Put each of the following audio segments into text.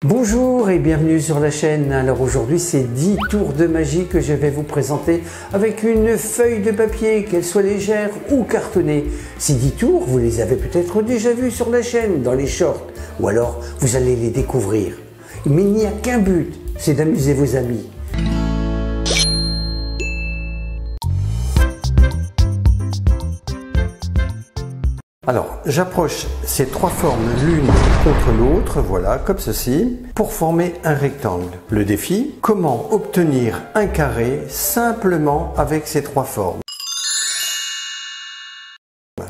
Bonjour et bienvenue sur la chaîne. Alors aujourd'hui c'est 10 tours de magie que je vais vous présenter avec une feuille de papier, qu'elle soit légère ou cartonnée. Ces 10 tours, vous les avez peut-être déjà vus sur la chaîne, dans les shorts, ou alors vous allez les découvrir. Mais il n'y a qu'un but, c'est d'amuser vos amis. Alors, j'approche ces trois formes l'une contre l'autre, voilà, comme ceci, pour former un rectangle. Le défi, comment obtenir un carré simplement avec ces trois formes.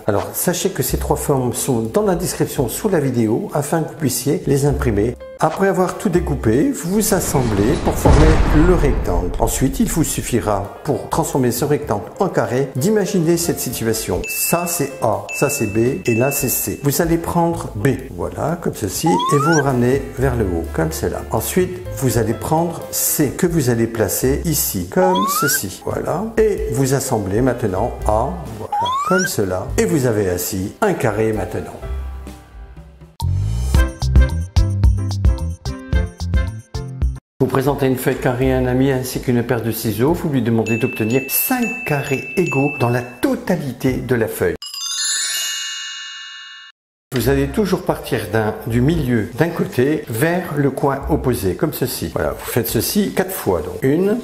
Alors, sachez que ces trois formes sont dans la description sous la vidéo afin que vous puissiez les imprimer. Après avoir tout découpé, vous assemblez pour former le rectangle. Ensuite, il vous suffira, pour transformer ce rectangle en carré, d'imaginer cette situation. Ça, c'est A, ça, c'est B, et là, c'est C. Vous allez prendre B, voilà, comme ceci, et vous ramenez vers le haut, comme cela. Ensuite, vous allez prendre C, que vous allez placer ici, comme ceci, voilà. Et vous assemblez maintenant A, voilà, comme cela. Et vous avez ainsi un carré maintenant. Vous présentez une feuille carrée à un ami ainsi qu'une paire de ciseaux, vous lui demandez d'obtenir 5 carrés égaux dans la totalité de la feuille. Vous allez toujours partir du milieu d'un côté vers le coin opposé, comme ceci. Voilà, vous faites ceci 4 fois. Donc une,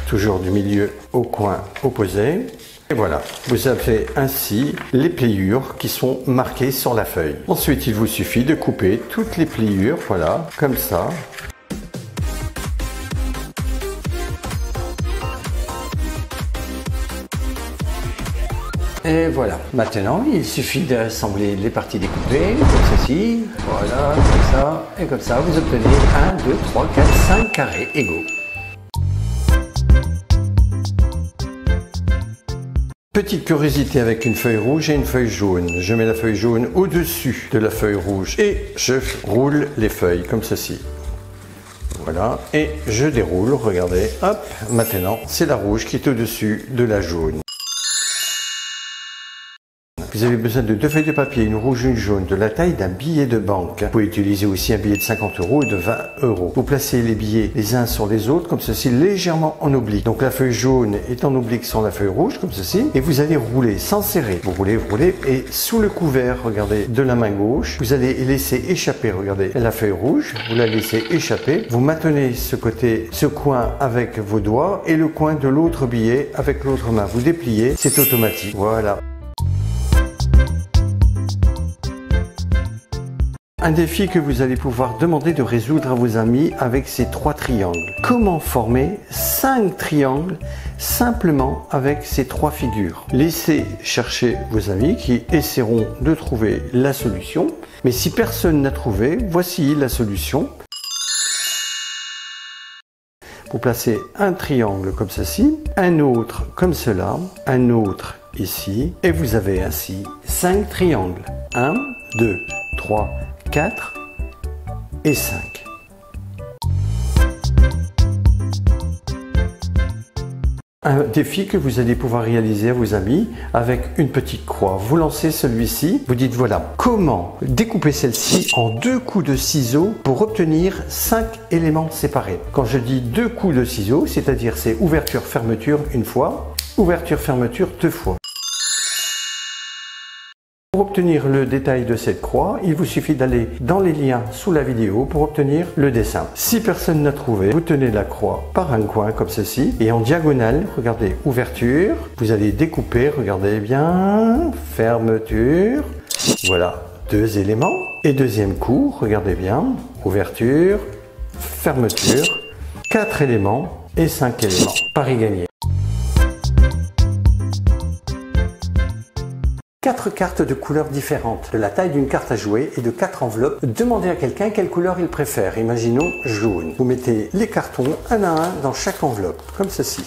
toujours du milieu au coin opposé. Et voilà, vous avez ainsi les pliures qui sont marquées sur la feuille. Ensuite, il vous suffit de couper toutes les pliures, voilà, comme ça. Et voilà, maintenant il suffit d'assembler les parties découpées, comme ceci, voilà, comme ça, et comme ça, vous obtenez 1, 2, 3, 4, 5 carrés égaux. Petite curiosité avec une feuille rouge et une feuille jaune. Je mets la feuille jaune au-dessus de la feuille rouge et je roule les feuilles comme ceci. Voilà, et je déroule, regardez, hop, maintenant c'est la rouge qui est au-dessus de la jaune. Vous avez besoin de 2 feuilles de papier, une rouge et une jaune, de la taille d'un billet de banque. Vous pouvez utiliser aussi un billet de 50 € et de 20 €. Vous placez les billets les uns sur les autres, comme ceci, légèrement en oblique. Donc la feuille jaune est en oblique sur la feuille rouge, comme ceci, et vous allez rouler sans serrer. Vous roulez, et sous le couvert, regardez, de la main gauche, vous allez laisser échapper, regardez, la feuille rouge, vous la laissez échapper. Vous maintenez ce coin avec vos doigts et le coin de l'autre billet avec l'autre main. Vous dépliez, c'est automatique. Voilà. Un défi que vous allez pouvoir demander de résoudre à vos amis avec ces 3 triangles. Comment former 5 triangles simplement avec ces 3 figures? Laissez chercher vos amis qui essaieront de trouver la solution. Mais si personne n'a trouvé, voici la solution. Vous placez un triangle comme ceci, un autre comme cela, un autre ici, et vous avez ainsi 5 triangles. 1, 2, 3, 4 et 5. Un défi que vous allez pouvoir réaliser à vos amis avec une petite croix. Vous lancez celui-ci, vous dites voilà, comment découper celle-ci en 2 coups de ciseaux pour obtenir 5 éléments séparés. Quand je dis 2 coups de ciseaux, c'est-à-dire c'est ouverture-fermeture une fois, ouverture-fermeture 2 fois. Pour obtenir le détail de cette croix, il vous suffit d'aller dans les liens sous la vidéo pour obtenir le dessin. Si personne n'a trouvé, vous tenez la croix par un coin comme ceci et en diagonale, regardez, ouverture, vous allez découper, regardez bien, fermeture, voilà, 2 éléments. Et deuxième coup, regardez bien, ouverture, fermeture, 4 éléments et 5 éléments. Pari gagné. 4 cartes de couleurs différentes, de la taille d'une carte à jouer et de 4 enveloppes. Demandez à quelqu'un quelle couleur il préfère. Imaginons jaune. Vous mettez les cartons un à un dans chaque enveloppe, comme ceci.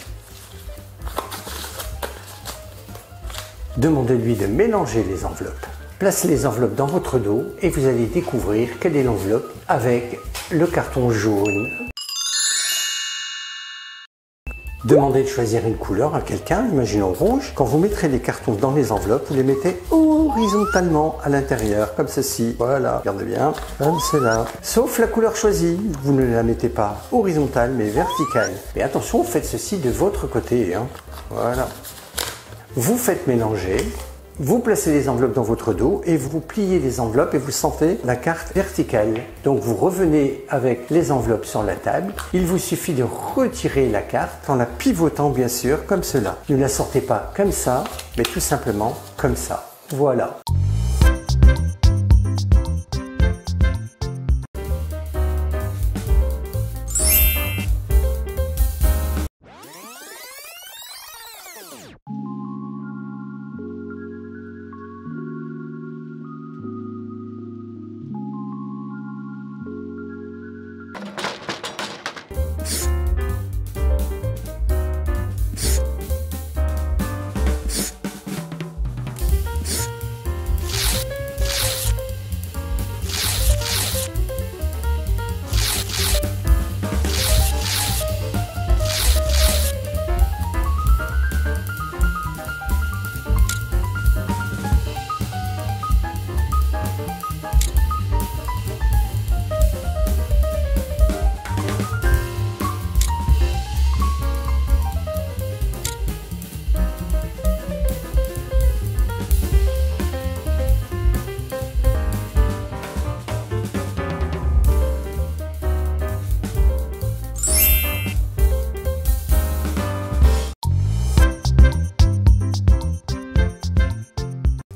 Demandez-lui de mélanger les enveloppes. Placez les enveloppes dans votre dos et vous allez découvrir quelle est l'enveloppe avec le carton jaune. Demandez de choisir une couleur à quelqu'un, imaginons rouge. Quand vous mettrez les cartons dans les enveloppes, vous les mettez horizontalement à l'intérieur, comme ceci. Voilà, regardez bien, comme cela. Sauf la couleur choisie, vous ne la mettez pas horizontale, mais verticale. Mais attention, faites ceci de votre côté, hein. Voilà. Vous faites mélanger. Vous placez les enveloppes dans votre dos et vous pliez les enveloppes et vous sentez la carte verticale. Donc vous revenez avec les enveloppes sur la table. Il vous suffit de retirer la carte en la pivotant bien sûr comme cela. Ne la sortez pas comme ça, mais tout simplement comme ça. Voilà.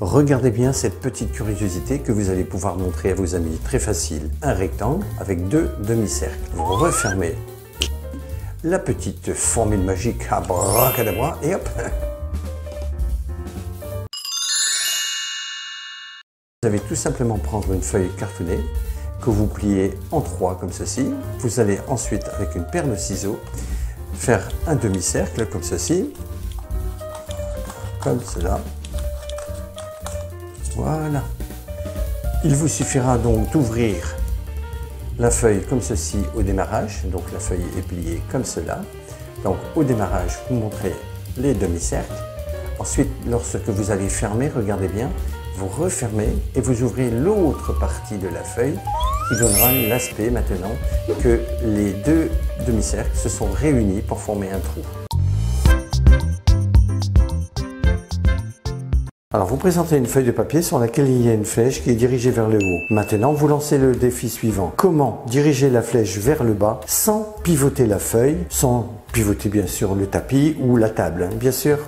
Regardez bien cette petite curiosité que vous allez pouvoir montrer à vos amis. Très facile, un rectangle avec deux demi-cercles. Vous refermez la petite formule magique abracadabra et hop. Vous allez tout simplement prendre une feuille cartonnée que vous pliez en trois comme ceci. Vous allez ensuite avec une paire de ciseaux faire un demi-cercle comme ceci, comme cela. Voilà. Il vous suffira donc d'ouvrir la feuille comme ceci au démarrage. Donc la feuille est pliée comme cela. Donc au démarrage, vous montrez les demi-cercles. Ensuite, lorsque vous allez fermer, regardez bien, vous refermez et vous ouvrez l'autre partie de la feuille qui donnera l'aspect maintenant que les deux demi-cercles se sont réunis pour former un trou. Alors vous présentez une feuille de papier sur laquelle il y a une flèche qui est dirigée vers le haut. Maintenant vous lancez le défi suivant. Comment diriger la flèche vers le bas sans pivoter la feuille, sans pivoter bien sûr le tapis ou la table, bien sûr.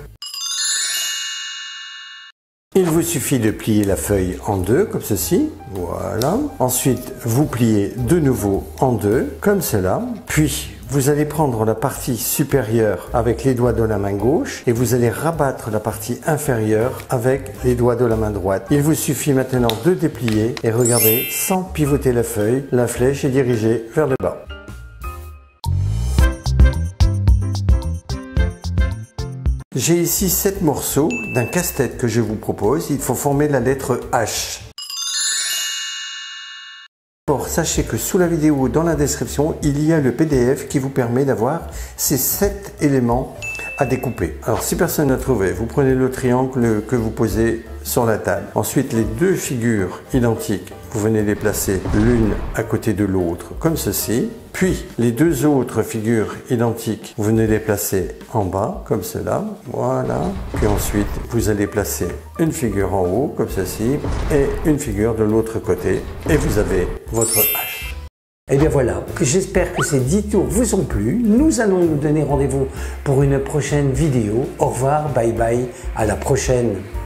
Il vous suffit de plier la feuille en deux, comme ceci, voilà. Ensuite, vous pliez de nouveau en deux, comme cela. Puis, vous allez prendre la partie supérieure avec les doigts de la main gauche et vous allez rabattre la partie inférieure avec les doigts de la main droite. Il vous suffit maintenant de déplier et regardez, sans pivoter la feuille, la flèche est dirigée vers le bas. J'ai ici 7 morceaux d'un casse-tête que je vous propose. Il faut former la lettre H. Or, sachez que sous la vidéo, dans la description, il y a le PDF qui vous permet d'avoir ces 7 éléments à découper. Alors, si personne n'a trouvé, vous prenez le triangle que vous posez sur la table. Ensuite, les deux figures identiques, vous venez les placer l'une à côté de l'autre, comme ceci. Puis, les deux autres figures identiques, vous venez les placer en bas, comme cela. Voilà. Puis ensuite, vous allez placer une figure en haut, comme ceci, et une figure de l'autre côté. Et vous avez votre H. Et bien voilà, j'espère que ces 10 tours vous ont plu. Nous allons nous donner rendez-vous pour une prochaine vidéo. Au revoir, bye bye, à la prochaine.